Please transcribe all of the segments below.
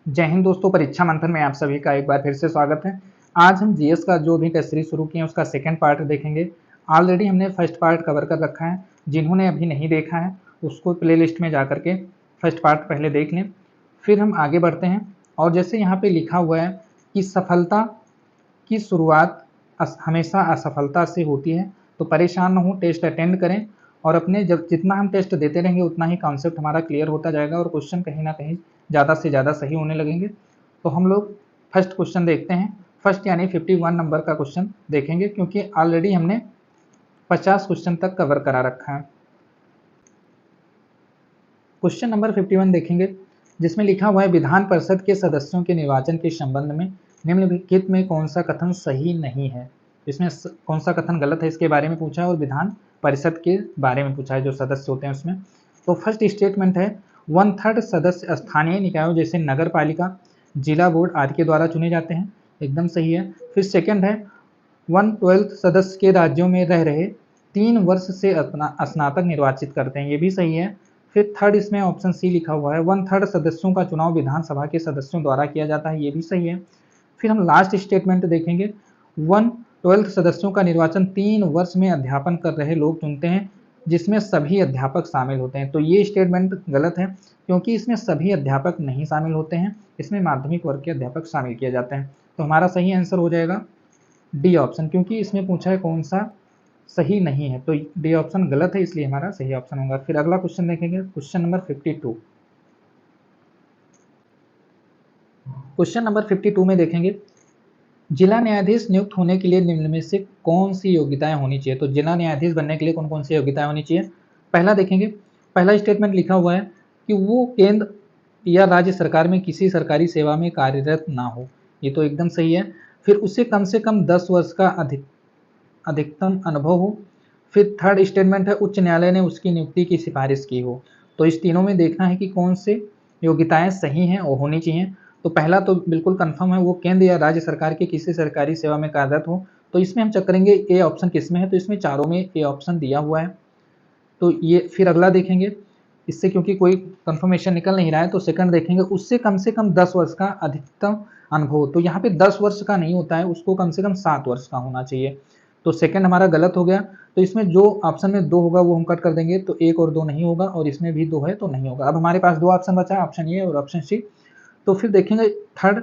जय हिंद दोस्तों, परीक्षा मंथन में आप सभी का एक बार फिर से स्वागत है। आज हम जीएस का जो भी टेस्ट सीरीज शुरू किए हैं उसका सेकंड पार्ट देखेंगे। ऑलरेडी हमने फर्स्ट पार्ट कवर कर रखा है। जिन्होंने अभी नहीं देखा है उसको प्लेलिस्ट में जा करके फर्स्ट पार्ट पहले देख लें, फिर हम आगे बढ़ते हैं। और जैसे यहाँ पे लिखा हुआ है कि सफलता की शुरुआत हमेशा असफलता से होती है, तो परेशान न हो, टेस्ट अटेंड करें और अपने जब जितना हम टेस्ट देते रहेंगे उतना ही कॉन्सेप्ट हमारा क्लियर होता जाएगा और क्वेश्चन कहीं ना कहीं ज़्यादा से ज़्यादा सही होने लगेंगे। तो हम लोग फर्स्ट क्वेश्चन देखते हैं। फर्स्ट यानी 51 नंबर का क्वेश्चन देखेंगे, क्योंकि ऑलरेडी हमने 50 क्वेश्चन तक कवर करा रखा है। क्वेश्चन नंबर 51 देखेंगे, जिसमें लिखा हुआ है विधान परिषद के सदस्यों के निर्वाचन के संबंध में निम्नलिखित में कौन सा कथन सही नहीं है। इसमें कौन सा कथन गलत है इसके बारे में पूछा है और विधान परिषद के बारे में पूछा है, जो सदस्य होते हैं उसमें। तो फर्स्ट स्टेटमेंट है 1/3 सदस्य स्थानीय निकायों जैसे नगर पालिका, जिला बोर्ड आदि के द्वारा चुने जाते हैं, एकदम सही है। फिर सेकंड है 1/12 सदस्य के राज्यों में रह रहे 3 वर्ष से अपना स्नातक निर्वाचित करते हैं, ये भी सही है। फिर थर्ड इसमें ऑप्शन सी लिखा हुआ है 1/3 सदस्यों का चुनाव विधानसभा के सदस्यों द्वारा किया जाता है, ये भी सही है। फिर हम लास्ट स्टेटमेंट देखेंगे 1/12 सदस्यों का निर्वाचन 3 वर्ष में अध्यापन कर रहे लोग चुनते हैं, जिसमें सभी अध्यापक शामिल होते हैं। तो ये स्टेटमेंट गलत है, क्योंकि इसमें सभी अध्यापक नहीं शामिल होते हैं, इसमें माध्यमिक वर्ग के अध्यापक शामिल किए जाते हैं। तो हमारा सही आंसर हो जाएगा डी ऑप्शन, क्योंकि इसमें पूछा है कौन सा सही नहीं है, तो डी ऑप्शन गलत है, इसलिए हमारा सही ऑप्शन होगा। फिर अगला क्वेश्चन देखेंगे, क्वेश्चन नंबर 52। क्वेश्चन नंबर 52 में देखेंगे जिला न्यायाधीश नियुक्त होने के लिए निम्न में से कौन सी योग्यताएं होनी चाहिए। तो जिला न्यायाधीश बनने के लिए कौन कौन सी योग्यताएं होनी चाहिए। पहला देखेंगे, पहला स्टेटमेंट लिखा हुआ है कि वो केंद्र या राज्य सरकार में किसी सरकारी सेवा में कार्यरत ना हो, ये तो एकदम सही है। फिर उसे कम से कम 10 वर्ष का अधिकतम अनुभव हो। फिर थर्ड स्टेटमेंट है उच्च न्यायालय ने उसकी नियुक्ति की सिफारिश की हो। तो इस तीनों में देखना है कि कौन से योग्यताएं सही हैं और होनी चाहिए। तो पहला तो बिल्कुल कंफर्म है, वो केंद्र या राज्य सरकार की किसी सरकारी सेवा में कार्यरत हो। तो इसमें हम चेक करेंगे ए ऑप्शन किसमें है, तो इसमें चारों में ए ऑप्शन दिया हुआ है। तो ये फिर अगला देखेंगे, इससे क्योंकि कोई कंफर्मेशन निकल नहीं रहा है, तो सेकंड देखेंगे उससे कम से कम 10 वर्ष का अधिकतम अनुभव। तो यहाँ पे 10 वर्ष का नहीं होता है, उसको कम से कम 7 वर्ष का होना चाहिए। तो सेकंड हमारा गलत हो गया। तो इसमें जो ऑप्शन में 2 होगा वो हम कट कर देंगे, तो 1 और 2 नहीं होगा, और इसमें भी 2 है तो नहीं होगा। अब हमारे पास 2 ऑप्शन बचा है, ऑप्शन ए और ऑप्शन सी। तो फिर देखेंगे थर्ड,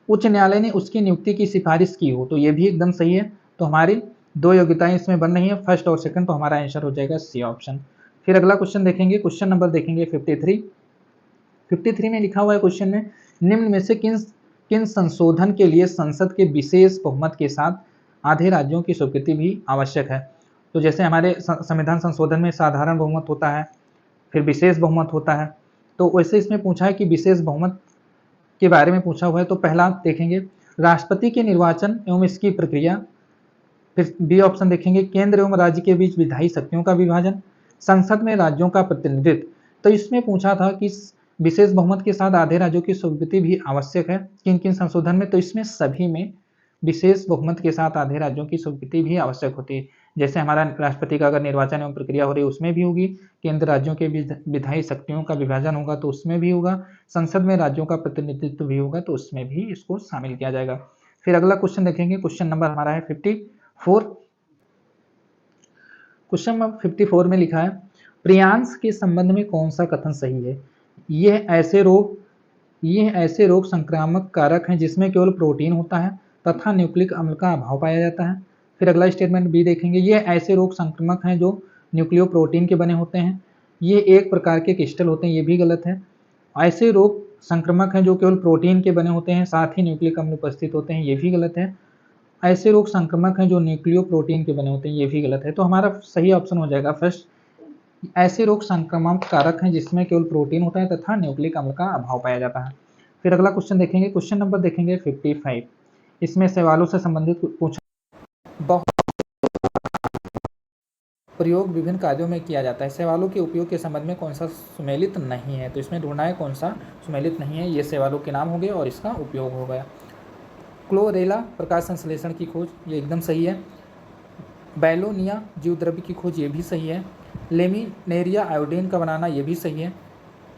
उच्च न्यायालय ने उसकी नियुक्ति की सिफारिश की हो, तो ये भी एकदम सही है। तो हमारी 2 योग्यताएं इसमें बन रही है, फर्स्ट और सेकंड, तो हमारा आंसर हो जाएगा सी ऑप्शन। फिर अगला क्वेश्चन देखेंगे, क्वेश्चन नंबर देखेंगे 53 में लिखा हुआ है क्वेश्चन में निम्न में से किन किन संशोधन के लिए संसद के विशेष बहुमत के साथ आधे राज्यों की स्वीकृति भी आवश्यक है। तो जैसे हमारे संविधान संशोधन में साधारण बहुमत होता है, फिर विशेष बहुमत होता है, तो वैसे इसमें पूछा है कि विशेष बहुमत के बारे में पूछा हुआ है। तो पहला देखेंगे राष्ट्रपति के निर्वाचन एवं इसकी प्रक्रिया। फिर बी ऑप्शन देखेंगे केंद्र एवं राज्य के बीच विधायी शक्तियों का विभाजन, संसद में राज्यों का प्रतिनिधित्व। तो इसमें पूछा था कि विशेष बहुमत के साथ आधे राज्यों की स्वीकृति भी आवश्यक है, किन किन संशोधन में। तो इसमें सभी में विशेष बहुमत के साथ आधे राज्यों की स्वीकृति भी आवश्यक होती है। जैसे हमारा राष्ट्रपति का अगर निर्वाचन एवं प्रक्रिया हो रही है उसमें भी होगी, केंद्र राज्यों के विधायी शक्तियों का विभाजन होगा तो उसमें भी होगा, संसद में राज्यों का प्रतिनिधित्व भी होगा तो उसमें भी इसको शामिल किया जाएगा। फिर अगला क्वेश्चन देखेंगे, क्वेश्चन नंबर हमारा है 54। क्वेश्चन नंबर 54 में लिखा है प्रियांश के संबंध में कौन सा कथन सही है। यह ऐसे रोग संक्रामक कारक हैं जिसमें केवल प्रोटीन होता है तथा न्यूक्लिक अम्ल का अभाव पाया जाता है। फिर अगला स्टेटमेंट बी देखेंगे, ये ऐसे रोग संक्रमक हैं जो न्यूक्लियो प्रोटीन के बने होते हैं, ये एक प्रकार के क्रिस्टल होते हैं, ये भी गलत है। ऐसे रोग संक्रमक हैं जो केवल प्रोटीन के बने होते हैं साथ ही न्यूक्लिक अम्ल उपस्थित होते हैं, ये भी गलत है। ऐसे रोग संक्रमक हैं जो न्यूक्लियो प्रोटीन के बने होते हैं, ये भी गलत है। तो हमारा सही ऑप्शन हो जाएगा फर्स्ट, ऐसे रोग संक्रमक कारक हैं जिसमें केवल प्रोटीन होता है तथा न्यूक्लिक अम्ल का अभाव पाया जाता है। फिर अगला क्वेश्चन देखेंगे, क्वेश्चन नंबर देखेंगे 55। इसमें सवालों से संबंधित पूछा बहुत प्रयोग विभिन्न कार्यों में किया जाता है, सवालों के उपयोग के संबंध में कौन सा सुमेलित नहीं है। तो इसमें ढूंढना है कौन सा सुमेलित नहीं है, ये सवालों के नाम हो गए और इसका उपयोग हो गया। क्लोरेला प्रकाश संश्लेषण की खोज, ये एकदम सही है। बैलोनिया जीवद्रव्य की खोज, ये भी सही है। लेमिनेरिया आयोडीन का बनाना, ये भी सही है।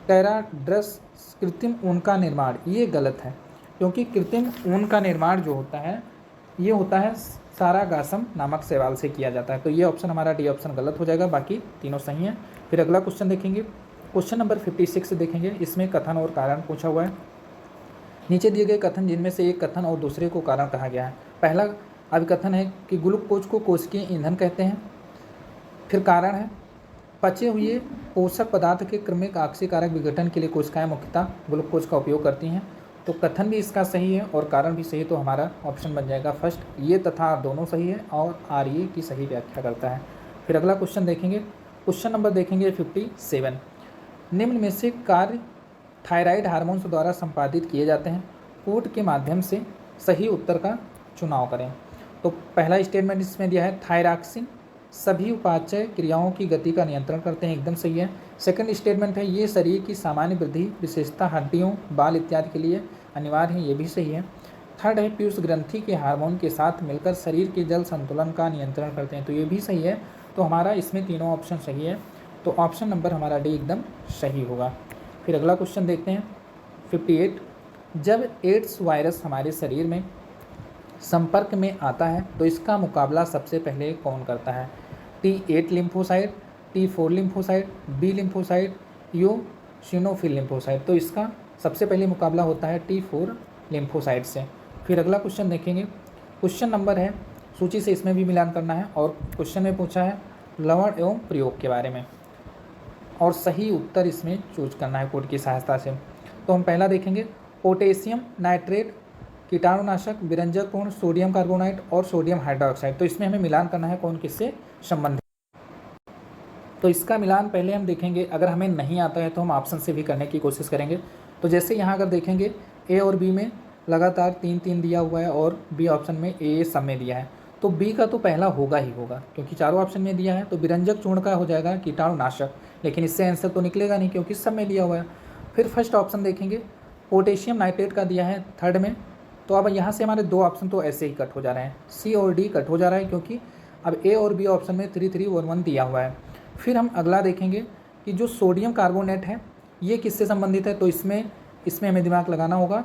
टेराड्रस कृत्रिम ऊन का निर्माण, ये गलत है क्योंकि कृत्रिम ऊन का निर्माण जो होता है ये होता है सारागासम नामक शैवाल से किया जाता है। तो ये ऑप्शन हमारा डी ऑप्शन गलत हो जाएगा, बाकी तीनों सही हैं। फिर अगला क्वेश्चन देखेंगे, क्वेश्चन नंबर 56 देखेंगे। इसमें कथन और कारण पूछा हुआ है। नीचे दिए गए कथन जिनमें से एक कथन और दूसरे को कारण कहा गया है। पहला अभिकथन है कि ग्लूकोज को कोशिकीय ईंधन कहते हैं। फिर कारण है पचे हुए पोषक पदार्थ के क्रमिक आक्सीकारक विघटन के लिए कोशिकाएं मुख्यतः ग्लूकोज का उपयोग करती हैं। तो कथन भी इसका सही है और कारण भी सही है, तो हमारा ऑप्शन बन जाएगा फर्स्ट, ये तथा दोनों सही है और आर ये की सही व्याख्या करता है। फिर अगला क्वेश्चन देखेंगे, क्वेश्चन नंबर देखेंगे 57। निम्न में से कार्य थायराइड हार्मोन्स द्वारा संपादित किए जाते हैं, कोड के माध्यम से सही उत्तर का चुनाव करें। तो पहला स्टेटमेंट इसमें दिया है थायरॉक्सिन सभी उपापचय क्रियाओं की गति का नियंत्रण करते हैं, एकदम सही है। सेकंड स्टेटमेंट है ये शरीर की सामान्य वृद्धि विशेषता हड्डियों बाल इत्यादि के लिए अनिवार्य है, ये भी सही है। थर्ड है पीयूष ग्रंथि के हार्मोन के साथ मिलकर शरीर के जल संतुलन का नियंत्रण करते हैं, तो ये भी सही है। तो हमारा इसमें तीनों ऑप्शन सही है, तो ऑप्शन नंबर हमारा डी एकदम सही होगा। फिर अगला क्वेश्चन देखते हैं 58। जब एड्स वायरस हमारे शरीर में संपर्क में आता है तो इसका मुकाबला सबसे पहले कौन करता है? T8 lymphocyte, T4 lymphocyte, B lymphocyte, eosinophil lymphocyte. तो इसका सबसे पहले मुकाबला होता है T4 लिम्फोसाइट से। फिर अगला क्वेश्चन देखेंगे, क्वेश्चन नंबर है सूची से इसमें भी मिलान करना है और क्वेश्चन में पूछा है लवण एवं प्रयोग के बारे में और सही उत्तर इसमें चूज करना है कोड की सहायता से। तो हम पहला देखेंगे पोटेशियम नाइट्रेट कीटाणुनाशक विरंजकपूर्ण सोडियम कार्बोनाइट और सोडियम हाइड्रोक्साइड। तो इसमें हमें मिलान करना है कौन किससे संबंधित। तो इसका मिलान पहले हम देखेंगे, अगर हमें नहीं आता है तो हम ऑप्शन से भी करने की कोशिश करेंगे। तो जैसे यहाँ अगर देखेंगे ए और बी में लगातार 3-3 दिया हुआ है और बी ऑप्शन में ए सब में दिया है, तो बी का तो पहला होगा ही होगा क्योंकि चारों ऑप्शन में दिया है। तो विरंजक चूर्ण का हो जाएगा कीटाणुनाशक, लेकिन इससे आंसर तो निकलेगा नहीं क्योंकि सब में दिया हुआ है। फिर फर्स्ट ऑप्शन देखेंगे पोटेशियम नाइट्रेट का दिया है थर्ड में, तो अब यहाँ से हमारे दो ऑप्शन तो ऐसे ही कट हो जा रहे हैं, सी और डी कट हो जा रहा है क्योंकि अब ए और बी ऑप्शन में 3-3-1-1 दिया हुआ है। फिर हम अगला देखेंगे कि जो सोडियम कार्बोनेट है ये किससे संबंधित है, तो इसमें हमें दिमाग लगाना होगा।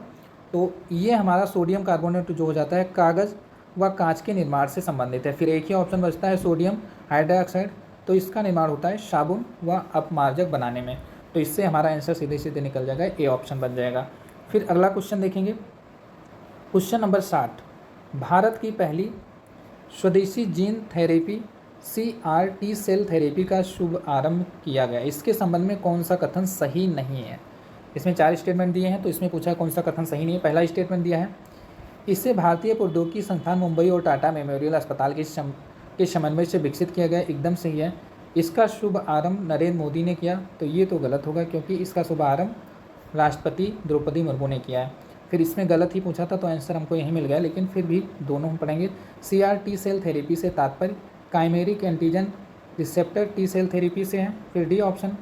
तो ये हमारा सोडियम कार्बोनेट जो हो जाता है कागज़ व कांच के निर्माण से संबंधित है। फिर एक ही ऑप्शन बचता है सोडियम हाइड्रोक्साइड, तो इसका निर्माण होता है साबुन व अपमार्जक बनाने में। तो इससे हमारा आंसर सीधे सीधे निकल जाएगा, ए ऑप्शन बन जाएगा। फिर अगला क्वेश्चन देखेंगे, क्वेश्चन नंबर 60। भारत की पहली स्वदेशी gene therapy CRT cell therapy का शुभ आरंभ किया गया, इसके संबंध में कौन सा कथन सही नहीं है? इसमें 4 स्टेटमेंट दिए हैं, तो इसमें पूछा है कौन सा कथन सही नहीं है। पहला स्टेटमेंट दिया है इसे भारतीय प्रौद्योगिकी संस्थान मुंबई और टाटा मेमोरियल अस्पताल के समन्वय से विकसित किया गया, एकदम सही है। इसका शुभ आरंभ नरेंद्र मोदी ने किया, तो ये तो गलत होगा क्योंकि इसका शुभ आरंभ राष्ट्रपति द्रौपदी मुर्मू ने किया है। फिर इसमें गलत ही पूछा था तो आंसर हमको यही मिल गया, लेकिन फिर भी दोनों हम पढ़ेंगे। CRT सेल थेरेपी से तात्पर्य chimeric antigen receptor T cell therapy से है। फिर डी ऑप्शन,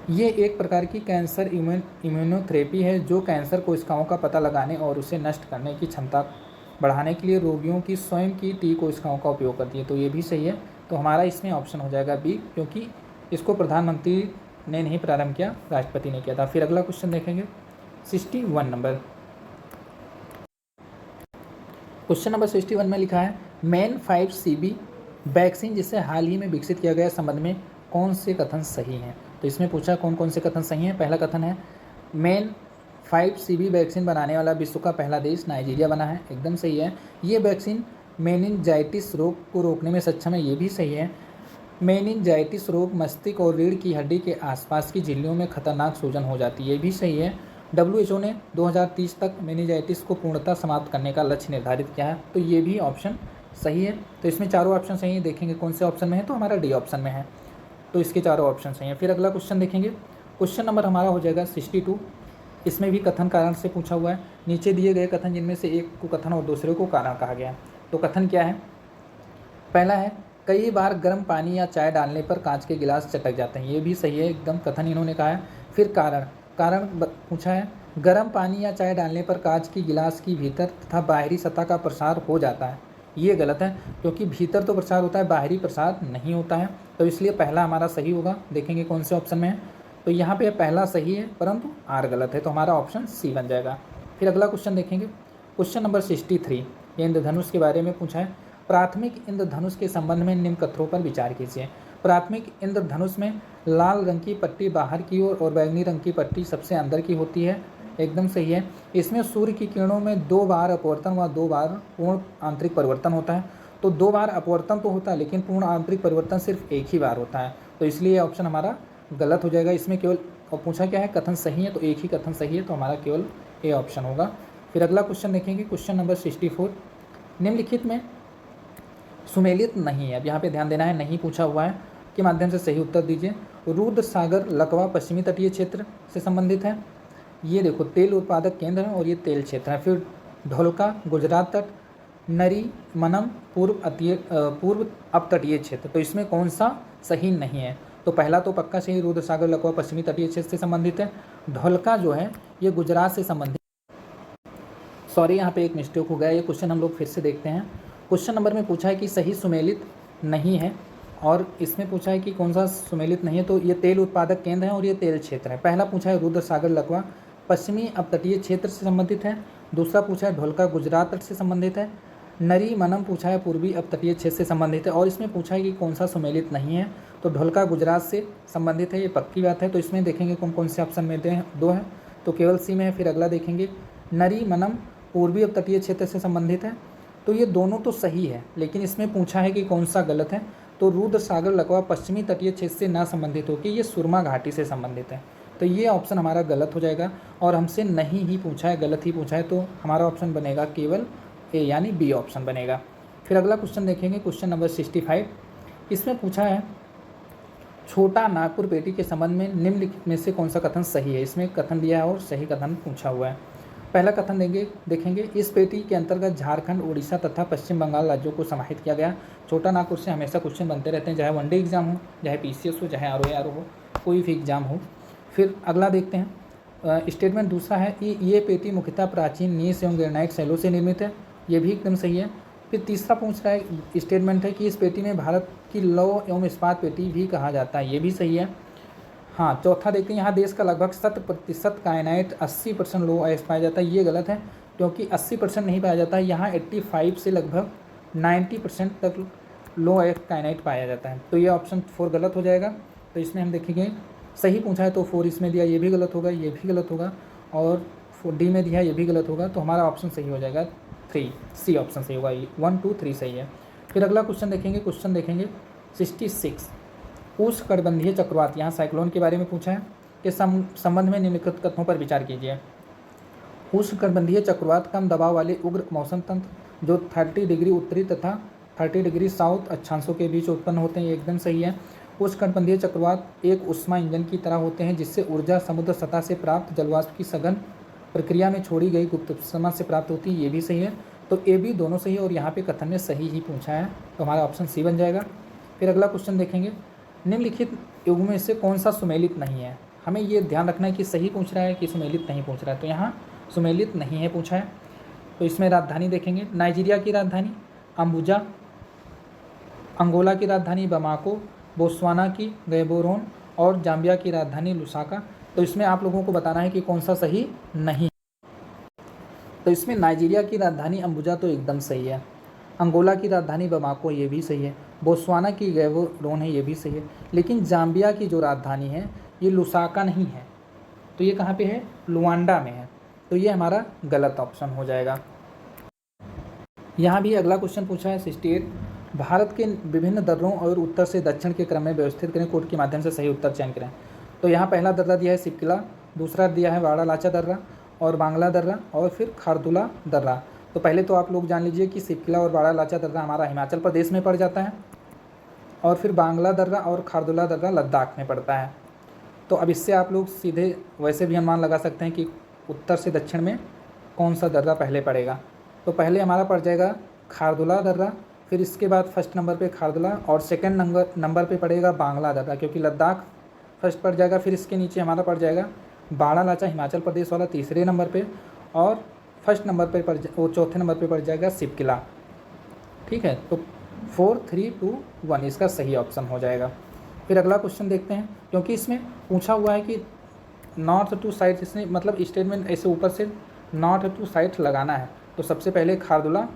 ये एक प्रकार की कैंसर इम्यूनोथेरेपी है जो कैंसर कोशिकाओं का पता लगाने और उसे नष्ट करने की क्षमता बढ़ाने के लिए रोगियों की स्वयं की टी कोशिकाओं का उपयोग करती है, तो ये भी सही है। तो हमारा इसमें ऑप्शन हो जाएगा बी, क्योंकि इसको प्रधानमंत्री ने नहीं प्रारंभ किया, राष्ट्रपति ने किया था। फिर अगला क्वेश्चन देखेंगे 61 नंबर, क्वेश्चन नंबर 61 में लिखा है मैन 5CB वैक्सीन जिसे हाल ही में विकसित किया गया संबंध में कौन से कथन सही हैं? तो इसमें पूछा कौन कौन से कथन सही हैं। पहला कथन है मैन 5CB वैक्सीन बनाने वाला विश्व का पहला देश नाइजीरिया बना है, एकदम सही है। ये वैक्सीन मेनिनजाइटिस रोग को रोकने में सक्षम है, ये भी सही है। मेनिनजाइटिस रोग मस्तिष्क और रीढ़ की हड्डी के आसपास की झिल्लियों में खतरनाक सूजन हो जाती है, ये भी सही है। WHO ने 2030 तक मेनिनजाइटिस को पूर्णतः समाप्त करने का लक्ष्य निर्धारित किया है, तो ये भी ऑप्शन सही है। तो इसमें चारों ऑप्शन सही है, देखेंगे कौन से ऑप्शन में है, तो हमारा डी ऑप्शन में है, तो इसके चारों ऑप्शन सही हैं। फिर अगला क्वेश्चन देखेंगे, क्वेश्चन नंबर हमारा हो जाएगा 62। इसमें भी कथन कारण से पूछा हुआ है। नीचे दिए गए कथन जिनमें से एक को कथन और दूसरे को कारण कहा गया है। तो कथन क्या है? पहला है कई बार गर्म पानी या चाय डालने पर कांच के गिलास चटक जाते हैं, ये भी सही है, एकदम कथन इन्होंने कहा है। फिर कारण पूछा है गर्म पानी या चाय डालने पर कांच की गिलास की भीतर तथा बाहरी सतह का प्रसार हो जाता है, ये गलत है क्योंकि भीतर तो प्रसार होता है, बाहरी प्रसार नहीं होता है, तो इसलिए पहला हमारा सही होगा। देखेंगे कौन से ऑप्शन में है। तो यहाँ पे पहला सही है परंतु आर गलत है, तो हमारा ऑप्शन सी बन जाएगा। फिर अगला क्वेश्चन देखेंगे, क्वेश्चन नंबर 63, ये इंद्रधनुष के बारे में पूछा है। प्राथमिक इंद्रधनुष के संबंध में निम्न कथनों पर विचार कीजिए। प्राथमिक इंद्रधनुष में लाल रंग की पट्टी बाहर की ओर और बैंगनी रंग की पट्टी सबसे अंदर की होती है, एकदम सही है। इसमें सूर्य की किरणों में 2 बार अपवर्तन व 2 बार पूर्ण आंतरिक परिवर्तन होता है। तो 2 बार अपवर्तन तो होता है लेकिन पूर्ण आंतरिक परिवर्तन सिर्फ एक ही बार होता है, तो इसलिए ऑप्शन हमारा गलत हो जाएगा। इसमें केवल पूछा क्या है, कथन सही है, तो एक ही कथन सही है, तो हमारा केवल ए ऑप्शन होगा। फिर अगला क्वेश्चन देखेंगे, क्वेश्चन नंबर 64, निम्नलिखित में सुमेलित नहीं है, अब यहाँ पे ध्यान देना है, नहीं पूछा हुआ है, के माध्यम से सही उत्तर दीजिए। रुद्र सागर लकवा पश्चिमी तटीय क्षेत्र से संबंधित है, ये देखो तेल उत्पादक केंद्र है और ये तेल क्षेत्र है। फिर ढोलका गुजरात तट, नरी मनम पूर्व अपतटीय क्षेत्र, तो इसमें कौन सा सही नहीं है, तो पहला तो पक्का सही, रुद्र सागर लकवा पश्चिमी तटीय क्षेत्र से संबंधित है। ढोलका जो है ये गुजरात से संबंधित, सॉरी यहाँ पे एक मिस्टेक हो गया, ये क्वेश्चन हम लोग फिर से देखते हैं। क्वेश्चन नंबर में पूछा है कि सही सुमेलित नहीं है, और इसमें पूछा है कि कौन सा सुमेलित नहीं है, तो ये तेल उत्पादक केंद्र है और ये तेल क्षेत्र है। पहला पूछा है रुद्र सागर लकवा पश्चिमी अपतटीय क्षेत्र से संबंधित है, दूसरा पूछा है ढोलका गुजरात तट से संबंधित है, नरी मनम पूछा है पूर्वी अपतटीय क्षेत्र से संबंधित है, और इसमें पूछा है कि कौन सा सुमेलित नहीं है, तो ढोलका गुजरात से संबंधित है, ये पक्की बात है। तो इसमें देखेंगे कौन कौन से ऑप्शन में दो हैं, तो केवल सी में है। फिर अगला देखेंगे, नरी मनम पूर्वी अपतटीय क्षेत्र से संबंधित है, तो ये दोनों तो सही है, लेकिन इसमें पूछा है कि कौन सा गलत है, तो रुद्र सागर लकवा पश्चिमी तटीय क्षेत्र से ना संबंधित होकर ये सुरमा घाटी से संबंधित है, तो ये ऑप्शन हमारा गलत हो जाएगा। और हमसे नहीं ही पूछा है, गलत ही पूछा है, तो हमारा ऑप्शन बनेगा केवल ए यानी बी ऑप्शन बनेगा। फिर अगला क्वेश्चन देखेंगे, क्वेश्चन नंबर 65, इसमें पूछा है छोटा नागपुर पेटी के संबंध में निम्नलिखित में से कौन सा कथन सही है। इसमें कथन दिया है और सही कथन पूछा हुआ है। पहला कथन देखेंगे, इस पेटी के अंतर्गत झारखंड, उड़ीसा तथा पश्चिम बंगाल राज्यों को समाहित किया गया। छोटा नागपुर से हमेशा क्वेश्चन बनते रहते हैं, चाहे वनडे एग्जाम हो, चाहे PCS हो, चाहे ROAR हो, कोई भी एग्जाम हो। फिर अगला देखते हैं, स्टेटमेंट दूसरा है कि ये पेटी मुख्यतः प्राचीन नीस एवं ग्रेनाइट शैलों से निर्मित है, ये भी एकदम सही है। फिर तीसरा पूछ रहा है, स्टेटमेंट है कि इस पेटी में भारत की लौह एवं इस्पात पेटी भी कहा जाता है, ये भी सही है। हाँ, चौथा देखते हैं, यहाँ देश का लगभग 70% कायनाइट 80% लो आयस पाया जाता है, ये गलत है, क्योंकि 80% नहीं पाया जाता है, यहाँ 85 से लगभग 90% तक लो आयस कायनाइट पाया जाता है, तो ये ऑप्शन 4 गलत हो जाएगा। तो इसमें हम देखेंगे, सही पूछा है तो 4 इसमें दिया, ये भी गलत होगा, ये भी गलत होगा, और D में दिया ये भी गलत होगा, तो हमारा ऑप्शन सही हो जाएगा 3, सी ऑप्शन सही होगा, 1 2 3 सही है। फिर अगला क्वेश्चन देखेंगे 66, उष्णकटिबंधीय चक्रवात, यहाँ साइक्लोन के बारे में पूछा है, के संबंध में निम्नलिखित कथनों पर विचार कीजिए। उष्णकटिबंधीय चक्रवात कम दबाव वाले उग्र मौसम तंत्र जो 30 डिग्री उत्तरी तथा 30 डिग्री साउथ अक्षांशों के बीच उत्पन्न होते हैं, ये एकदम सही है। उष्णकटिबंधीय चक्रवात एक उष्मा इंजन की तरह होते हैं, जिससे ऊर्जा समुद्र सतह से प्राप्त जलवाष्प की सघन प्रक्रिया में छोड़ी गई गुप्त उत्सर्जन से प्राप्त होती है, ये भी सही है। तो ए बी दोनों सही है, और यहाँ पे कथन ने सही ही पूछा है, तो हमारा ऑप्शन सी बन जाएगा। फिर अगला क्वेश्चन देखेंगे, निम्नलिखित युग्म में से कौन सा सुमेलित नहीं है। हमें ये ध्यान रखना है कि सही पूछ रहा है कि सुमेलित नहीं पूछ रहा है, तो यहाँ सुमेलित नहीं है पूछा है। तो इसमें राजधानी देखेंगे, नाइजीरिया की राजधानी अम्बुजा, अंगोला की राजधानी बमाको, बोत्सवाना की गैबोरोन, और जाम्बिया की राजधानी लुसाका। तो इसमें आप लोगों को बताना है कि कौन सा सही नहीं है। तो इसमें नाइजीरिया की राजधानी अम्बुजा तो एकदम सही है, अंगोला की राजधानी बमाको ये भी सही है, बोत्सवाना की गैबोरोन है ये भी सही है, लेकिन जाम्बिया की जो राजधानी है ये लुसाका नहीं है, तो ये कहाँ पे है, लुआंडा में है, तो ये हमारा गलत ऑप्शन हो जाएगा। यहाँ भी अगला क्वेश्चन पूछा है 68, भारत के विभिन्न दर्रों और उत्तर से दक्षिण के क्रम में व्यवस्थित करें, कोड के माध्यम से सही उत्तर चयन करें। तो यहाँ पहला दर्रा दिया है सिपकिला, दूसरा दिया है वाड़ालाचा दर्रा और बांग्ला दर्रा, और फिर खारदुला दर्रा। तो पहले तो आप लोग जान लीजिए कि सिपकिला और वाड़ालाचा दर्रा हमारा हिमाचल प्रदेश में पड़ जाता है, और फिर बांग्ला दर्रा और खारदुला दर्रा लद्दाख में पड़ता है। तो अब इससे आप लोग सीधे वैसे भी अनुमान लगा सकते हैं कि उत्तर से दक्षिण में कौन सा दर्रा पहले पड़ेगा। तो पहले हमारा पड़ जाएगा खारदुला दर्रा, फिर इसके बाद फर्स्ट नंबर पे खारदुला, और सेकंड नंबर पे पड़ेगा बांग्ला दर्रा, क्योंकि लद्दाख फर्स्ट पड़ जाएगा। फिर इसके नीचे हमारा पड़ जाएगा वाड़ालाचा हिमाचल प्रदेश वाला तीसरे नंबर पे, और फर्स्ट नंबर पे वो चौथे नंबर पे पड़ जाएगा सिपकिला। ठीक है, तो 4 3 2 1 इसका सही ऑप्शन हो जाएगा। फिर अगला क्वेश्चन देखते हैं, क्योंकि इसमें पूछा हुआ है कि नॉर्थ टू साइड, इसने मतलब स्टेटमेंट ऐसे ऊपर से नॉर्थ टू साइड लगाना है। तो सबसे पहले खारदुला,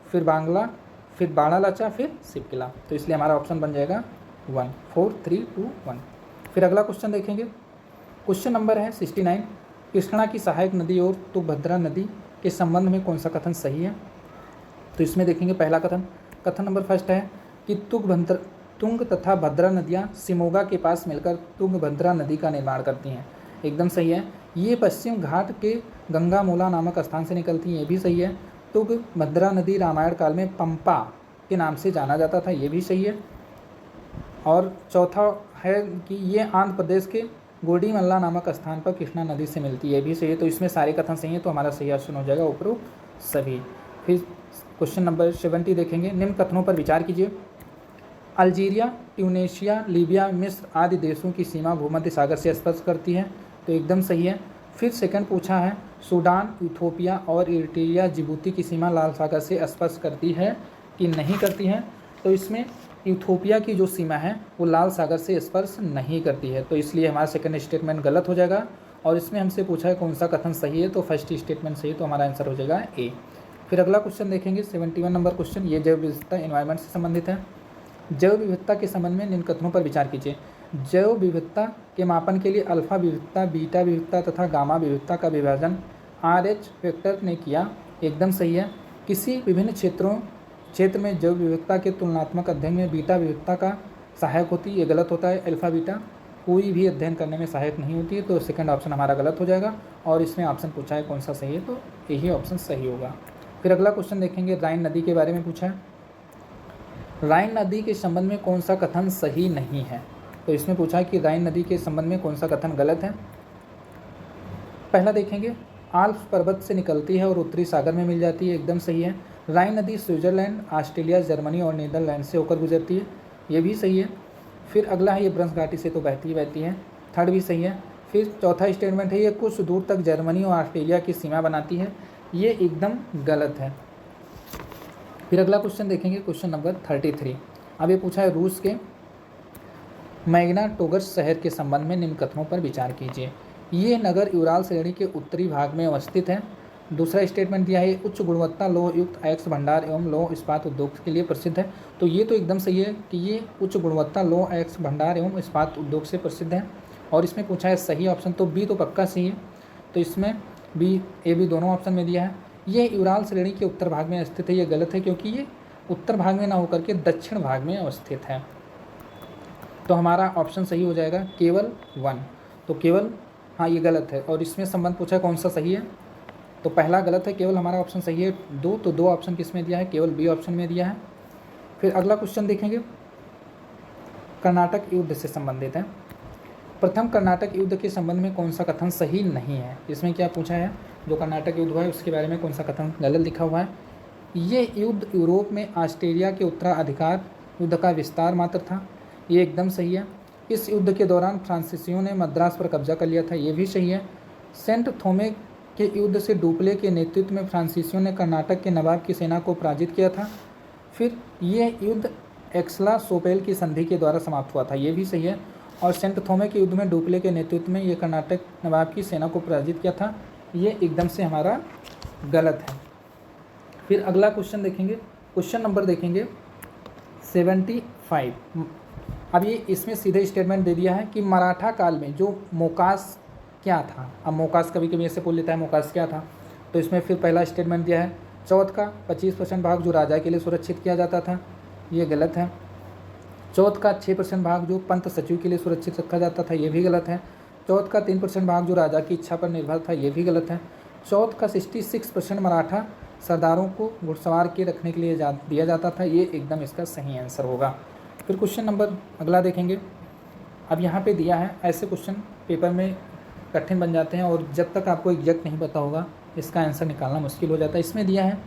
फिर बांग्ला, फिर बाड़ालाचा, फिर शिवकिला। तो इसलिए हमारा ऑप्शन बन जाएगा 1, 4, 3, 2, 1। फिर अगला क्वेश्चन देखेंगे, क्वेश्चन नंबर है 69। कृष्णा की सहायक नदी और तुंगभद्रा नदी के संबंध में कौन सा कथन सही है? तो इसमें देखेंगे पहला कथन नंबर फर्स्ट है कि तुंग तथा भद्रा नदियाँ शिमोगा के पास मिलकर तुंगभद्रा नदी का निर्माण करती हैं। एकदम सही है। ये पश्चिम घाट के गंगामूला नामक स्थान से निकलती हैं, ये भी सही है। तुंगभद्रा नदी रामायण काल में पंपा के नाम से जाना जाता था, ये भी सही है। और चौथा है कि ये आंध्र प्रदेश के गोडीमल्ला नामक स्थान पर कृष्णा नदी से मिलती है, ये भी सही है। तो इसमें सारे कथन सही हैं, तो हमारा सही ऑप्शन हो जाएगा उपरोक्त सभी। फिर क्वेश्चन नंबर 70 देखेंगे, निम्न कथनों पर विचार कीजिए। अल्जीरिया, ट्यूनीशिया, लीबिया, मिस्र आदि देशों की सीमा भूमध्य सागर से स्पर्श करती है, तो एकदम सही है। फिर सेकंड पूछा है, सूडान, इथोपिया और इरिट्रिया, जिबूती की सीमा लाल सागर से स्पर्श करती है कि नहीं करती है? तो इसमें इथोपिया की जो सीमा है वो लाल सागर से स्पर्श नहीं करती है, तो इसलिए हमारा सेकंड स्टेटमेंट गलत हो जाएगा। और इसमें हमसे पूछा है कौन सा कथन सही है, तो फर्स्ट स्टेटमेंट सही, तो हमारा आंसर हो जाएगा ए। फिर अगला क्वेश्चन देखेंगे 71 नंबर क्वेश्चन, ये जैव विविधता एनवायरनमेंट से संबंधित है। जैव विविधता के संबंध में निम्न कथनों पर विचार कीजिए। जैव विविधता के मापन के लिए अल्फा विविधता, बीटा विविधता तथा गामा विविधता का विभाजन RH वेक्टर ने किया, एकदम सही है। किसी विभिन्न क्षेत्र में जैव विविधता के तुलनात्मक अध्ययन में बीटा विविधता का सहायक होती है, ये गलत होता है। अल्फा बीटा कोई भी अध्ययन करने में सहायक नहीं होती है, तो सेकंड ऑप्शन हमारा गलत हो जाएगा। और इसमें ऑप्शन पूछा है कौन सा सही है, तो यही ऑप्शन सही होगा। फिर अगला क्वेश्चन देखेंगे, राइन नदी के बारे में पूछा है। राइन नदी के संबंध में कौन सा कथन सही नहीं है? तो इसमें पूछा है कि राइन नदी के संबंध में कौन सा कथन गलत है। पहला देखेंगे, आल्प्स पर्वत से निकलती है और उत्तरी सागर में मिल जाती है, एकदम सही है। राइन नदी स्विट्जरलैंड, ऑस्ट्रेलिया, जर्मनी और नीदरलैंड से होकर गुजरती है, ये भी सही है। फिर अगला है, ये ब्रंश घाटी से तो बहती है, थर्ड भी सही है। फिर चौथा स्टेटमेंट है, ये कुछ दूर तक जर्मनी और ऑस्ट्रेलिया की सीमा बनाती है, ये एकदम गलत है। फिर अगला क्वेश्चन देखेंगे, क्वेश्चन नंबर 33। अब ये पूछा है, रूस के मैग्नाटोगर्स शहर के संबंध में निम्न कथनों पर विचार कीजिए। ये नगर यूराल श्रेणी के उत्तरी भाग में अवस्थित है। दूसरा स्टेटमेंट दिया है, उच्च गुणवत्ता लोह युक्त अयस्क भंडार एवं लोह इस्पात उद्योग के लिए प्रसिद्ध है, तो ये तो एकदम सही है कि ये उच्च गुणवत्ता लोह अयस्क भंडार एवं इस्पात उद्योग से प्रसिद्ध है। और इसमें पूछा है सही ऑप्शन, तो बी तो पक्का सही है, तो इसमें बी ए बी दोनों ऑप्शन में दिया है। ये यूराल श्रेणी के उत्तर भाग में स्थित है, ये गलत है, क्योंकि ये उत्तर भाग में ना होकर के दक्षिण भाग में अवस्थित है। तो हमारा ऑप्शन सही हो जाएगा केवल 1, तो केवल, हाँ ये गलत है। और इसमें संबंध पूछा कौन सा सही है, तो पहला गलत है, केवल हमारा ऑप्शन सही है 2, तो 2 ऑप्शन किस में दिया है, केवल बी ऑप्शन में दिया है। फिर अगला क्वेश्चन देखेंगे, कर्नाटक युद्ध से संबंधित है। प्रथम कर्नाटक युद्ध के संबंध में कौन सा कथन सही नहीं है? इसमें क्या पूछा है, जो कर्नाटक युद्ध हुआ है उसके बारे में कौन सा कथन गलत लिखा हुआ है। ये युद्ध यूरोप में ऑस्ट्रेलिया के उत्तराधिकार युद्ध का विस्तार मात्र था, ये एकदम सही है। इस युद्ध के दौरान फ्रांसीसियों ने मद्रास पर कब्जा कर लिया था, ये भी सही है। सेंट थोमे के युद्ध से डुप्ले के नेतृत्व में फ्रांसीसियों ने कर्नाटक के नवाब की सेना को पराजित किया था। फिर ये युद्ध एक्सला सोपेल की संधि के द्वारा समाप्त हुआ था, ये भी सही है। और सेंट थोमे के युद्ध में डुप्ले के नेतृत्व में ये कर्नाटक नवाब की सेना को पराजित किया था, ये एकदम से हमारा गलत है। फिर अगला क्वेश्चन देखेंगे, क्वेश्चन नंबर देखेंगे 75। अब ये इसमें सीधे स्टेटमेंट दे दिया है कि मराठा काल में जो मोकास क्या था। अब मोकास कभी कभी ऐसे बोल लेता है मोकास क्या था, तो इसमें फिर पहला स्टेटमेंट दिया है, चौथ का 25% भाग जो राजा के लिए सुरक्षित किया जाता था, ये गलत है। चौथ का 6% भाग जो पंत सचिव के लिए सुरक्षित रखा जाता था, ये भी गलत है। चौथ का 3% भाग जो राजा की इच्छा पर निर्भर था, ये भी गलत है। चौथ का 66% मराठा सरदारों को घुड़सवार के रखने के लिए दिया जाता था, ये एकदम इसका सही आंसर होगा। फिर क्वेश्चन नंबर अगला देखेंगे। अब यहाँ पे दिया है, ऐसे क्वेश्चन पेपर में कठिन बन जाते हैं और जब तक आपको एग्जैक्ट नहीं पता होगा इसका आंसर निकालना मुश्किल हो जाता है। इसमें दिया है,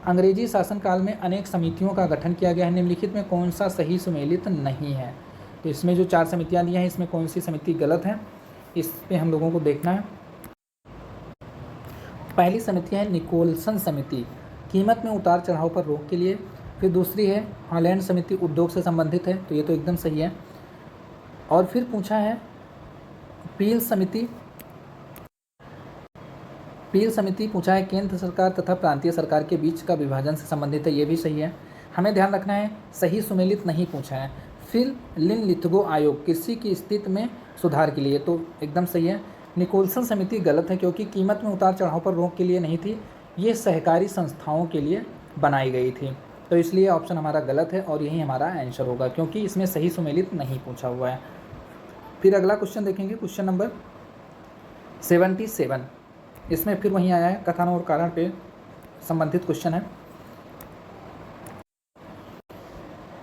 अंग्रेजी शासनकाल में अनेक समितियों का गठन किया गया है, निम्नलिखित में कौन सा सही सुमेलित नहीं है। तो इसमें जो 4 समितियाँ दी हैं, इसमें कौन सी समिति गलत है, इस पे हम लोगों को देखना है। पहली समिति है निकोलसन समिति, कीमत में उतार चढ़ाव पर रोक के लिए। फिर दूसरी है हॉलैंड समिति, उद्योग से संबंधित है, तो ये तो एकदम सही है। और फिर पूछा है पील समिति पूछा है केंद्र सरकार तथा प्रांतीय सरकार के बीच का विभाजन से संबंधित है, ये भी सही है। हमें ध्यान रखना है सही सुमेलित नहीं पूछा है। फिर लिन-लिथगो आयोग कृषि की स्थिति में सुधार के लिए, तो एकदम सही है। निकोलसन समिति गलत है क्योंकि कीमत में उतार चढ़ाव पर रोक के लिए नहीं थी, ये सहकारी संस्थाओं के लिए बनाई गई थी, तो इसलिए ऑप्शन हमारा गलत है और यही हमारा आंसर होगा क्योंकि इसमें सही सुमेलित नहीं पूछा हुआ है। फिर अगला क्वेश्चन देखेंगे, क्वेश्चन नंबर 77। इसमें फिर वहीं आया है कथन और कारण पे संबंधित क्वेश्चन है।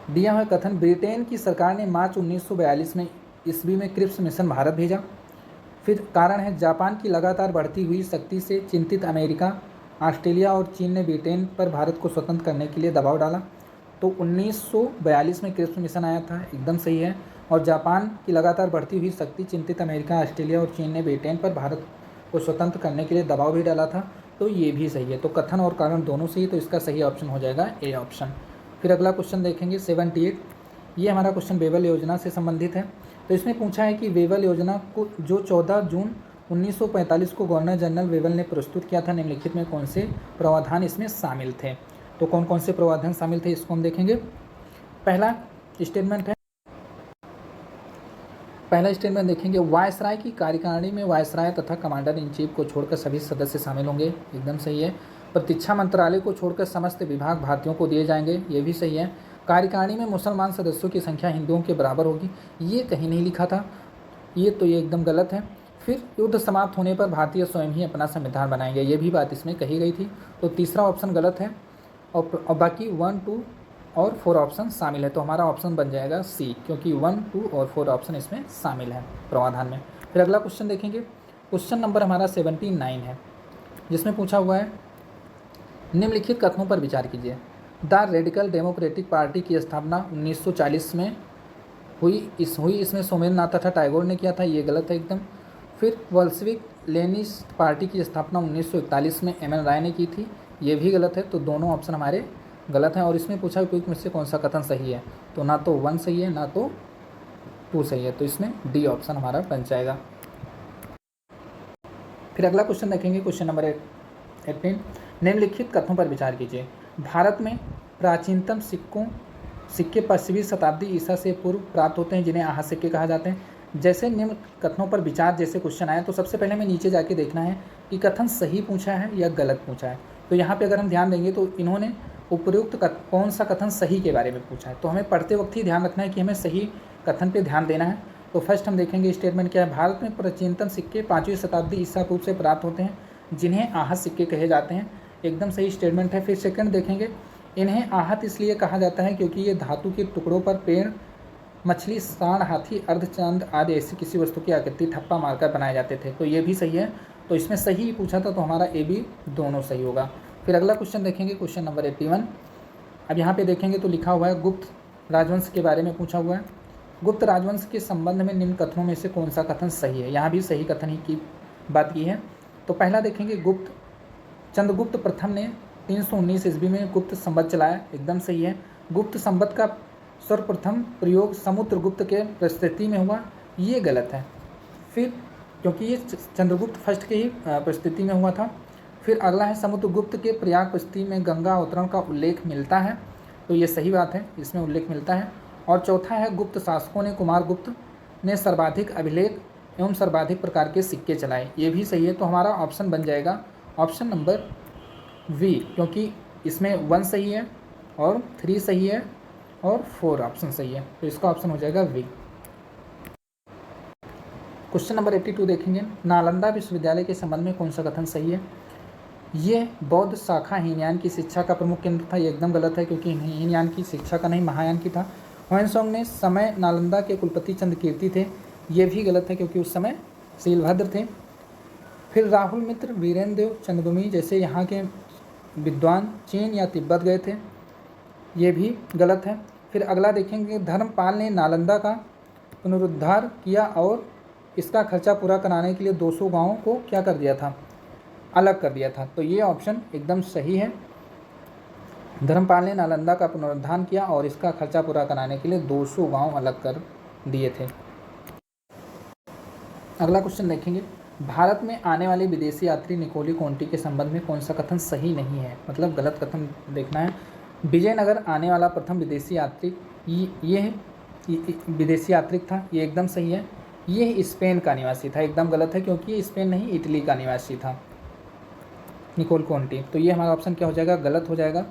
दिया हुआ कथन, ब्रिटेन की सरकार ने मार्च 1942 में ईस्वी में क्रिप्स मिशन भारत भेजा। फिर कारण है जापान की लगातार बढ़ती हुई शक्ति से चिंतित अमेरिका, ऑस्ट्रेलिया और चीन ने ब्रिटेन पर भारत को स्वतंत्र करने के लिए दबाव डाला। तो 1942 में क्रिप्स मिशन आया था, एकदम सही है। और जापान की लगातार बढ़ती हुई शक्ति चिंतित अमेरिका, ऑस्ट्रेलिया और चीन ने ब्रिटेन पर भारत को स्वतंत्र करने के लिए दबाव भी डाला था, तो ये भी सही है। तो कथन और कारण दोनों सही, तो इसका सही ऑप्शन हो जाएगा ए ऑप्शन। फिर अगला क्वेश्चन देखेंगे 78। ये हमारा क्वेश्चन वेवल योजना से संबंधित है। तो इसमें पूछा है कि वेवल योजना को जो 14 जून 1945 को गवर्नर जनरल वेवल ने प्रस्तुत किया था, निम्नलिखित में कौन से प्रावधान इसमें शामिल थे। तो कौन कौन से प्रावधान शामिल थे इसको हम देखेंगे। पहला स्टेटमेंट देखेंगे, वायसराय की कार्यकारिणी में वायसराय तथा कमांडर इन चीफ को छोड़कर सभी सदस्य शामिल होंगे, एकदम सही है। प्रतीक्षा मंत्रालय को छोड़कर समस्त विभाग भारतीयों को दिए जाएंगे, ये भी सही है। कार्यकारिणी में मुसलमान सदस्यों की संख्या हिंदुओं के बराबर होगी, ये कहीं नहीं लिखा था, ये एकदम गलत है। फिर युद्ध समाप्त होने पर भारतीय स्वयं ही अपना संविधान बनाएंगे, ये भी बात इसमें कही गई थी, तो तीसरा ऑप्शन गलत है। और बाकी 1, 2 और 4 ऑप्शन शामिल है, तो हमारा ऑप्शन बन जाएगा सी, क्योंकि 1, 2 और 4 ऑप्शन इसमें शामिल है प्रावधान में। फिर अगला क्वेश्चन देखेंगे, क्वेश्चन नंबर हमारा 79 है, जिसमें पूछा हुआ है निम्नलिखित कथनों पर विचार कीजिए। द रेडिकल डेमोक्रेटिक पार्टी की स्थापना 1940 में हुई, इसमें सोमेननाथ तथा टैगोर ने किया था, ये गलत है एकदम। फिर वॉल्शेविक लेनिस्ट पार्टी की स्थापना 1941 में एम एन राय ने की थी, ये भी गलत है, तो दोनों ऑप्शन हमारे गलत हैं। और इसमें पूछा कि में से कौन सा कथन सही है, तो ना तो 1 सही है ना तो 2 सही है, तो इसमें डी ऑप्शन हमारा बन जाएगा। फिर अगला क्वेश्चन देखेंगे, क्वेश्चन नंबर 18। निम्नलिखित कथनों पर विचार कीजिए। भारत में प्राचीनतम सिक्के 5वीं शताब्दी ईसा से पूर्व प्राप्त होते हैं, जिन्हें आहा सिक्के कहा जाते हैं। जैसे निम्न कथनों पर विचार जैसे क्वेश्चन आया, तो सबसे पहले हमें नीचे जाके देखना है कि कथन सही पूछा है या गलत पूछा है। तो यहाँ पे अगर हम ध्यान देंगे तो इन्होंने उपयुक्त कौन सा कथन सही के बारे में पूछा है, तो हमें पढ़ते वक्त ही ध्यान रखना है कि हमें सही कथन पे ध्यान देना है। तो फर्स्ट हम देखेंगे स्टेटमेंट क्या है, भारत में प्राचीनतम सिक्के 5वीं शताब्दी ईसा पूर्व से प्राप्त होते हैं, जिन्हें आहत सिक्के कहे जाते हैं, एकदम सही स्टेटमेंट है। फिर सेकंड देखेंगे, इन्हें आहत इसलिए कहा जाता है क्योंकि ये धातु के टुकड़ों पर पेड़, मछली, सांड, हाथी, अर्धचंद्र आदि ऐसी किसी वस्तु की आकृति ठप्पा मारकर बनाए जाते थे, तो ये भी सही है। तो इसमें सही ही पूछा था, तो हमारा ए बी दोनों सही होगा। फिर अगला क्वेश्चन देखेंगे, क्वेश्चन नंबर 81। अब यहाँ पे देखेंगे तो लिखा हुआ है गुप्त राजवंश के बारे में पूछा हुआ है। गुप्त राजवंश के संबंध में निम्न कथनों में से कौन सा कथन सही है, यहाँ भी सही कथन ही की बात की है। तो पहला देखेंगे, चंद्रगुप्त प्रथम ने 319 ईस्वी में गुप्त संवत चलाया, एकदम सही है। गुप्त संवत का सर्वप्रथम प्रयोग समुद्रगुप्त के परिस्थिति में हुआ, ये गलत है। फिर क्योंकि ये चंद्रगुप्त फर्स्ट के ही परिस्थिति में हुआ था। फिर अगला है, समुद्रगुप्त के प्रयाग परिस्थिति में गंगा अवतरण का उल्लेख मिलता है, तो ये सही बात है, इसमें उल्लेख मिलता है। और चौथा है, गुप्त शासकों ने कुमारगुप्त ने सर्वाधिक अभिलेख एवं सर्वाधिक प्रकार के सिक्के चलाए, ये भी सही है। तो हमारा ऑप्शन बन जाएगा ऑप्शन नंबर वी, क्योंकि इसमें 1 सही है और 3 सही है और 4 ऑप्शन सही है, तो इसका ऑप्शन हो जाएगा वी। क्वेश्चन नंबर 82 देखेंगे, नालंदा विश्वविद्यालय के संबंध में कौन सा कथन सही है। ये बौद्ध शाखा हीनयान की शिक्षा का प्रमुख केंद्र था, ये एकदम गलत है क्योंकि हीनयान की शिक्षा का नहीं महायान की था। ह्वेनसांग ने समय नालंदा के कुलपति चंद्रकीर्ति थे, ये भी गलत है क्योंकि उस समय शीलभद्र थे। फिर राहुल मित्र, वीरेंद्र देव, चंद्रभूमि जैसे यहाँ के विद्वान चीन या तिब्बत गए थे, ये भी गलत है। फिर अगला देखेंगे, धर्मपाल ने नालंदा का पुनरुद्धार किया और इसका खर्चा पूरा कराने के लिए 200 गाँवों को क्या कर दिया था, अलग कर दिया था, तो ये ऑप्शन एकदम सही है। धर्मपाल ने नालंदा का पुनरुद्धार किया और इसका खर्चा पूरा कराने के लिए 200 गांव अलग कर दिए थे। अगला क्वेश्चन देखेंगे, भारत में आने वाले विदेशी यात्री निकोली कोंटी के संबंध में कौन सा कथन सही नहीं है, मतलब गलत कथन देखना है। विजयनगर आने वाला प्रथम विदेशी यात्री ये विदेशी यात्री था, ये एकदम सही है। ये स्पेन का निवासी था, एकदम गलत है क्योंकि ये स्पेन नहीं इटली का निवासी था निकोल कोंटी। तो ये हमारा ऑप्शन क्या हो जाएगा, गलत हो जाएगा।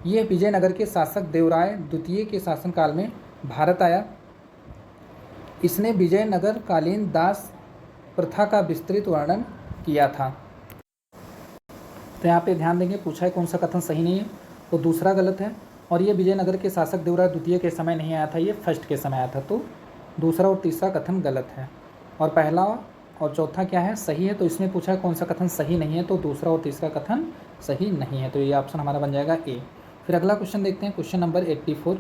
ये विजयनगर के शासक देवराय द्वितीय के शासनकाल में भारत आया। इसने विजयनगर कालीन दास प्रथा का विस्तृत वर्णन किया था। तो यहाँ पे ध्यान देंगे, पूछा है कौन सा कथन सही नहीं है, तो दूसरा गलत है। और ये विजयनगर के शासक देवराय द्वितीय के समय नहीं आया था, ये फर्स्ट के समय आया था। तो दूसरा और तीसरा कथन गलत है। और पहला और चौथा क्या है, सही है। तो इसमें पूछा है कौन सा कथन सही नहीं है, तो दूसरा और तीसरा कथन सही नहीं है। तो ये ऑप्शन हमारा बन जाएगा ए। फिर अगला क्वेश्चन देखते हैं, क्वेश्चन नंबर 84।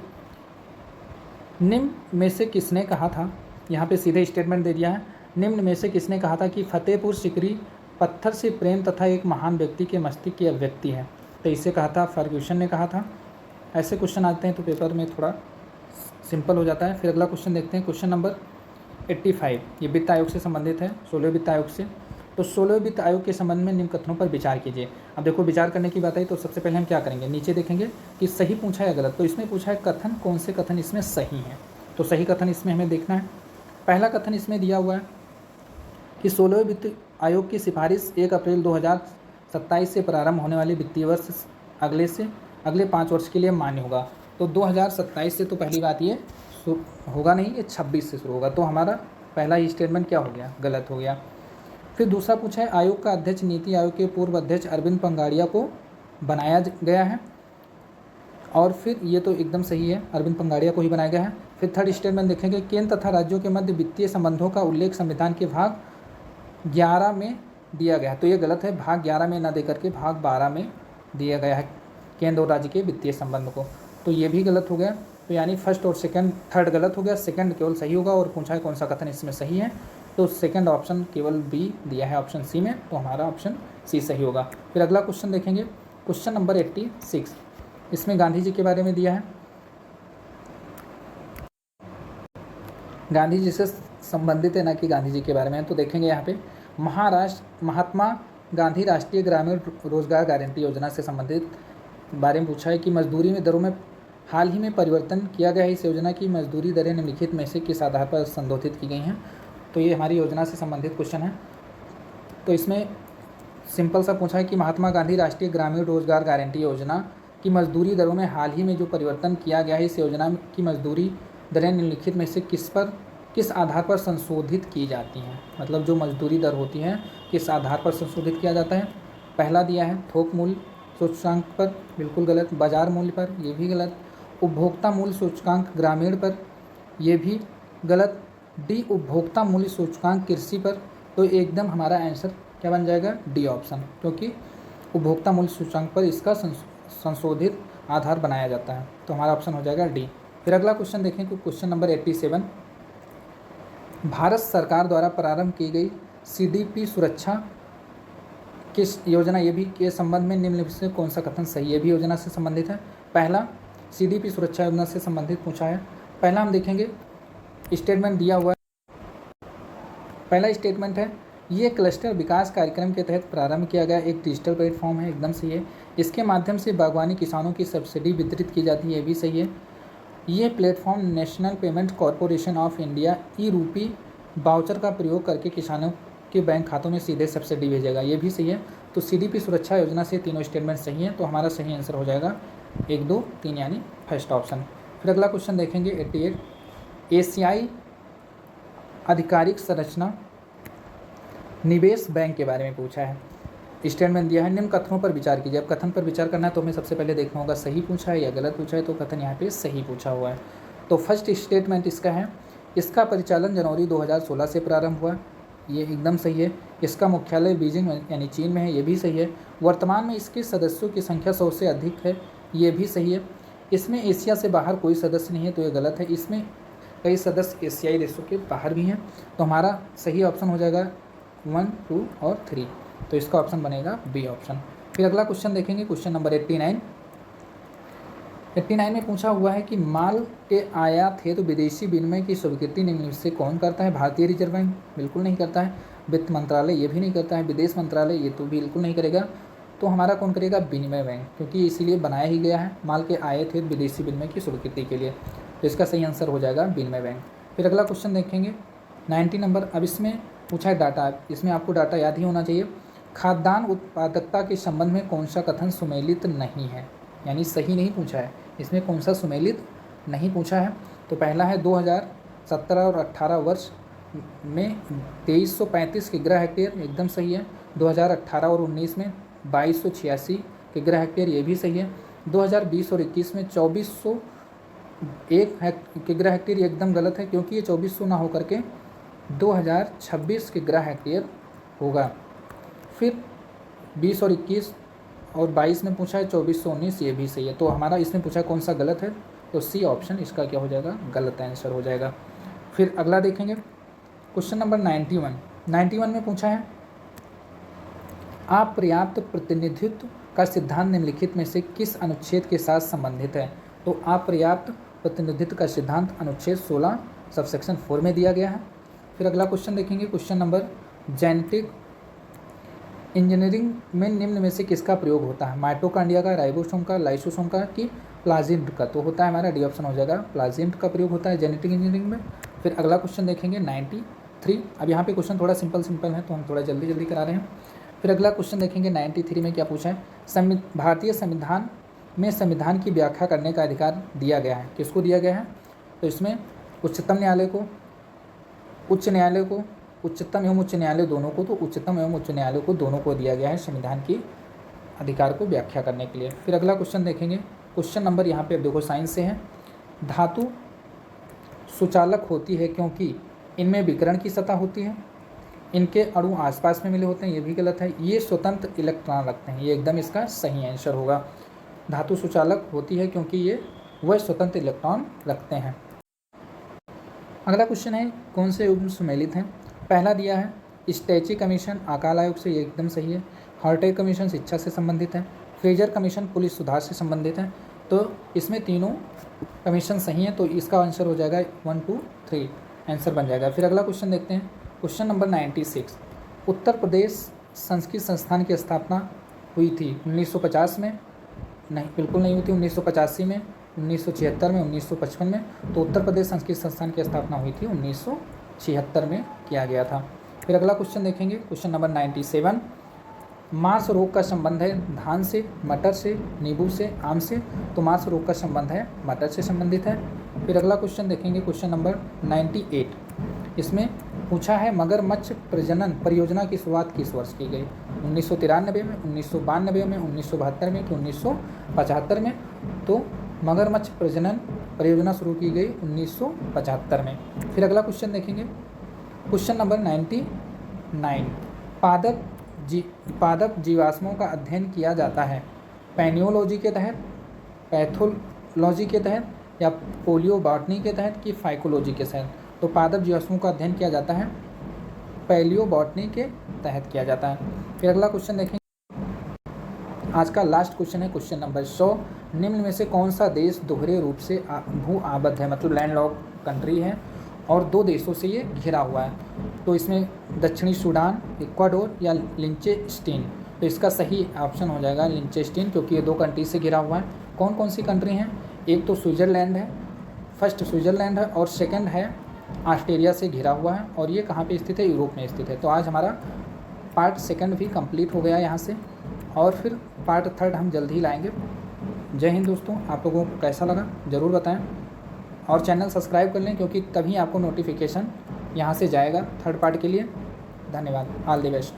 निम्न में से किसने कहा था, यहाँ पे सीधे स्टेटमेंट दे दिया है, निम्न में से किसने कहा था कि फतेहपुर सिकरी पत्थर से प्रेम तथा एक महान व्यक्ति के मस्तिष्क की अभिव्यक्ति है। तो इसे कहा था फर्ग्यूसन ने कहा था। ऐसे क्वेश्चन आते हैं तो पेपर में थोड़ा सिंपल हो जाता है। फिर अगला क्वेश्चन देखते हैं, क्वेश्चन नंबर 85। ये वित्त आयोग से संबंधित है, 16वें वित्त आयोग से। तो 16वें वित्त आयोग के संबंध में निम्न कथनों पर विचार कीजिए। अब देखो, विचार करने की बात आई तो सबसे पहले हम क्या करेंगे, नीचे देखेंगे कि सही पूछा है या गलत। तो इसमें पूछा है कथन, कौन से कथन इसमें सही है। तो सही कथन इसमें हमें देखना है। पहला कथन इसमें दिया हुआ है कि 16वें वित्त आयोग की सिफारिश 1 अप्रैल 2027 से प्रारंभ होने वाले वित्तीय वर्ष अगले 5 वर्ष के लिए मान्य होगा। तो 2027 से तो पहली बात ये होगा नहीं, ये 26 से शुरू होगा। तो हमारा पहला ही स्टेटमेंट क्या हो गया, गलत हो गया। फिर दूसरा पूछा है आयोग का अध्यक्ष नीति आयोग के पूर्व अध्यक्ष अरविंद पंगाड़िया को बनाया गया है। और फिर ये तो एकदम सही है, अरविंद पंगाड़िया को ही बनाया गया है। फिर थर्ड स्टेटमेंट देखेंगे, केंद्र तथा राज्यों के मध्य वित्तीय संबंधों का उल्लेख संविधान के भाग 11 में दिया गया है। तो ये गलत है, भाग 11 में ना देकर के भाग 12 में दिया गया है केंद्र और राज्य के वित्तीय संबंध को। तो ये भी गलत हो गया। तो यानी फर्स्ट और थर्ड गलत हो गया, सेकंड केवल सही होगा। और पूछा है कौन सा कथन इसमें सही है, तो सेकंड ऑप्शन केवल बी दिया है ऑप्शन सी में, तो हमारा ऑप्शन सी सही होगा। फिर अगला क्वेश्चन देखेंगे, क्वेश्चन नंबर 86। इसमें गांधी जी के बारे में दिया है, गांधी जी से संबंधित है ना कि गांधी जी के बारे में। तो देखेंगे यहाँ पे महात्मा गांधी राष्ट्रीय ग्रामीण रोजगार गारंटी योजना से संबंधित बारे में पूछा है कि मजदूरी में दरों में हाल ही में परिवर्तन किया गया है। इस योजना की मजदूरी दरें निम्नलिखित में से किस आधार पर संशोधित की गई हैं। तो ये हमारी योजना से संबंधित क्वेश्चन है। तो इसमें सिंपल सा पूछा है कि महात्मा गांधी राष्ट्रीय ग्रामीण रोजगार गारंटी योजना की मजदूरी दरों में हाल ही में जो परिवर्तन किया गया है, इस योजना की मजदूरी दरें निम्नलिखित में से किस आधार पर संशोधित की जाती हैं। मतलब जो मजदूरी दर होती है किस आधार पर संशोधित किया जाता है। पहला दिया है थोक मूल्य सूचकांक पर, बिल्कुल गलत। बाजार मूल्य पर, ये भी गलत। उपभोक्ता मूल्य सूचकांक ग्रामीण पर, ये भी गलत। डी उपभोक्ता मूल्य सूचकांक कृषि पर। तो एकदम हमारा आंसर क्या बन जाएगा, डी ऑप्शन, क्योंकि उपभोक्ता मूल्य सूचकांक पर इसका संशोधित आधार बनाया जाता है। तो हमारा ऑप्शन हो जाएगा डी। फिर अगला क्वेश्चन देखें, क्वेश्चन नंबर 87। भारत सरकार द्वारा प्रारंभ की गई CDP सुरक्षा किस योजना ये भी के संबंध में निम्न से कौन सा कथन सही है, भी योजना से संबंधित है। पहला CDP सुरक्षा योजना से संबंधित पूछा है। पहला हम देखेंगे स्टेटमेंट दिया हुआ है। पहला स्टेटमेंट है, ये क्लस्टर विकास कार्यक्रम के तहत प्रारंभ किया गया एक डिजिटल प्लेटफॉर्म है, एकदम सही है। इसके माध्यम से बागवानी किसानों की सब्सिडी वितरित की जाती है, ये भी सही है। ये platform national payment corporation of India e-rupee voucher का प्रयोग करके किसानों के बैंक खातों में सीधे सब्सिडी भेजेगा, ये भी सही है। तो CDP सुरक्षा योजना से तीनों स्टेटमेंट सही हैं। तो हमारा सही आंसर हो जाएगा 1, 2, 3 यानी फर्स्ट ऑप्शन। फिर अगला क्वेश्चन देखेंगे 88। एशियाई आधिकारिक संरचना निवेश बैंक के बारे में पूछा है। स्टेटमेंट दिया है, निम्न कथनों पर विचार कीजिए। अब कथन पर विचार करना है तो हमें सबसे पहले देखना होगा सही पूछा है या गलत पूछा है। तो कथन यहाँ पे सही पूछा हुआ है। तो फर्स्ट स्टेटमेंट इसका है, इसका परिचालन जनवरी 2016 से प्रारंभ हुआ, ये एकदम सही है। इसका मुख्यालय बीजिंग यानी चीन में है, ये भी सही है। वर्तमान में इसके सदस्यों की संख्या 100 से अधिक है, ये भी सही है। इसमें एशिया से बाहर कोई सदस्य नहीं है, तो ये गलत है। इसमें कई सदस्य एशियाई देशों के बाहर भी हैं। तो हमारा सही ऑप्शन हो जाएगा 1, 2 और 3। तो इसका ऑप्शन बनेगा बी ऑप्शन। फिर अगला क्वेश्चन देखेंगे, क्वेश्चन नंबर 89। 89 में पूछा हुआ है कि माल के आयात हेतु विदेशी विनिमय की स्वीकृति निम्न में से कौन करता है? भारतीय रिजर्व बैंक बिल्कुल नहीं करता है, वित्त मंत्रालय ये भी नहीं करता है, विदेश मंत्रालय ये तो बिल्कुल नहीं करेगा। तो हमारा कौन करेगा? विनिमय बैंक, क्योंकि इसीलिए बनाया ही गया है माल के आयात हेतु विदेशी विनिमय की स्वीकृति के लिए। तो इसका सही आंसर हो जाएगा विनिमय बैंक। फिर अगला क्वेश्चन देखेंगे 90 नंबर। अब इसमें पूछा है डाटा, इसमें आपको डाटा याद ही होना चाहिए। खाद्यान्न उत्पादकता के संबंध में कौन सा कथन सुमेलित नहीं है, यानी सही नहीं पूछा है, इसमें कौन सा सुमेलित नहीं पूछा है। तो पहला है 2017 और 18 वर्ष में 2335 के ग्रह हेक्टेयर, एकदम सही है। 2018 और 19 में 2286 के ग्रह हेक्टेयर, ये भी सही है। 2020 और 21 में 2401 के ग्रह हेक्टेयर, ये एकदम गलत है, क्योंकि ये 2400 ना होकर के 2026 के ग्रह हेक्टेयर होगा। फिर 20 और 21 और 22 में पूछा है 2419, ये भी सही है। तो हमारा इसमें पूछा है कौन सा गलत है, तो सी ऑप्शन इसका क्या हो जाएगा? गलत आंसर हो जाएगा। फिर अगला देखेंगे क्वेश्चन नंबर 91 में पूछा है अपर्याप्त प्रतिनिधित्व का सिद्धांत निम्नलिखित में से किस अनुच्छेद के साथ संबंधित है? तो अपर्याप्त प्रतिनिधित्व का सिद्धांत अनुच्छेद 16 सबसेक्शन 4 में दिया गया है। फिर अगला क्वेश्चन देखेंगे क्वेश्चन नंबर जेनेटिक इंजीनियरिंग में निम्न में से किसका प्रयोग होता है? माइटोकॉन्ड्रिया का, राइबोसोम का, लाइसोसोम का कि प्लाज्मिड का? तो होता है हमारा डी ऑप्शन हो जाएगा, प्लाज्मिड का प्रयोग होता है जेनेटिक इंजीनियरिंग में। फिर अगला क्वेश्चन देखेंगे 93। अब यहाँ पे क्वेश्चन थोड़ा सिंपल है, तो हम थोड़ा जल्दी करा रहे हैं। फिर अगला क्वेश्चन देखेंगे 93 में क्या पूछा है? भारतीय संविधान में संविधान की व्याख्या करने का अधिकार दिया गया है, किसको दिया गया है? तो इसमें उच्चतम न्यायालय को, उच्च न्यायालय को, उच्चतम एवं उच्च न्यायालय दोनों को, तो उच्चतम एवं उच्च न्यायालय को दोनों को दिया गया है संविधान की अधिकार को व्याख्या करने के लिए। फिर अगला क्वेश्चन देखेंगे क्वेश्चन नंबर, यहाँ पे अब देखो साइंस से है। धातु सुचालक होती है क्योंकि इनमें विकिरण की सतह होती है, इनके अणु आसपास में मिले होते हैं, ये भी गलत है। ये स्वतंत्र इलेक्ट्रॉन रखते हैं, ये एकदम इसका सही आंसर होगा। धातु सुचालक होती है क्योंकि ये वह स्वतंत्र इलेक्ट्रॉन रखते हैं। अगला क्वेश्चन है कौन से युग्म सुमेलित हैं? पहला दिया है स्टैची कमीशन अकाल आयोग से, ये एकदम सही है। हॉर्टेग कमीशन शिक्षा से संबंधित है। फ्रेजर कमीशन पुलिस सुधार से संबंधित है। तो इसमें तीनों कमीशन सही है, तो इसका आंसर हो जाएगा 1, 2, 3 आंसर बन जाएगा। फिर अगला क्वेश्चन देखते हैं क्वेश्चन नंबर 96। उत्तर प्रदेश संस्कृत संस्थान की स्थापना हुई थी 1950 में? नहीं, बिल्कुल नहीं हुई थी। 1985 में, 1976 में, 1955 में। तो उत्तर प्रदेश संस्कृत संस्थान की स्थापना हुई थी 1976 में किया गया था। फिर अगला क्वेश्चन देखेंगे क्वेश्चन नंबर 97। मार्स रोग का संबंध है धान से, मटर से, नींबू से, आम से? तो मार्स रोग का संबंध है मटर से संबंधित है। फिर अगला क्वेश्चन देखेंगे क्वेश्चन नंबर 98। इसमें पूछा है मगरमच्छ प्रजनन परियोजना की शुरुआत किस वर्ष की गई? 1993 में, 1992 में, 1972 में कि 1975 में? तो मगरमच्छ प्रजनन परियोजना शुरू की गई 1975 में। फिर अगला क्वेश्चन देखेंगे क्वेश्चन नंबर 99। पादप जीवाश्मों का अध्ययन किया जाता है पैनियोलॉजी के तहत, पैथोलॉजी के तहत, या पोलियो बॉटनी के तहत कि फाइकोलॉजी के तहत? तो पादप जीवाश्मों का अध्ययन किया जाता है पैलियो बॉटनी के तहत किया जाता है। फिर अगला क्वेश्चन देखेंगे, आज का लास्ट क्वेश्चन है क्वेश्चन नंबर 100। निम्न में से कौन सा देश दोहरे रूप से भू आबद्ध है, मतलब लैंडलॉक कंट्री है और 2 देशों से ये घिरा हुआ है? तो इसमें दक्षिणी सूडान, इक्वाडोर या लिंचेस्टीन? तो इसका सही ऑप्शन हो जाएगा लिंचेस्टीन, क्योंकि ये 2 कंट्री से घिरा हुआ है। कौन कौन सी कंट्री हैं? एक तो स्विट्ज़रलैंड है, फर्स्ट स्विट्ज़रलैंड है, और सेकंड है ऑस्ट्रेलिया से घिरा हुआ है, और ये कहाँ पे स्थित है? यूरोप में स्थित है। तो आज हमारा पार्ट 2 भी कंप्लीट हो गया यहाँ से, और फिर पार्ट 3 हम जल्द ही लाएंगे। जय हिंद दोस्तों, आप लोगों को कैसा लगा ज़रूर बताएं, और चैनल सब्सक्राइब कर लें, क्योंकि तभी आपको नोटिफिकेशन यहाँ से जाएगा 3rd पार्ट के लिए। धन्यवाद, ऑल द बेस्ट।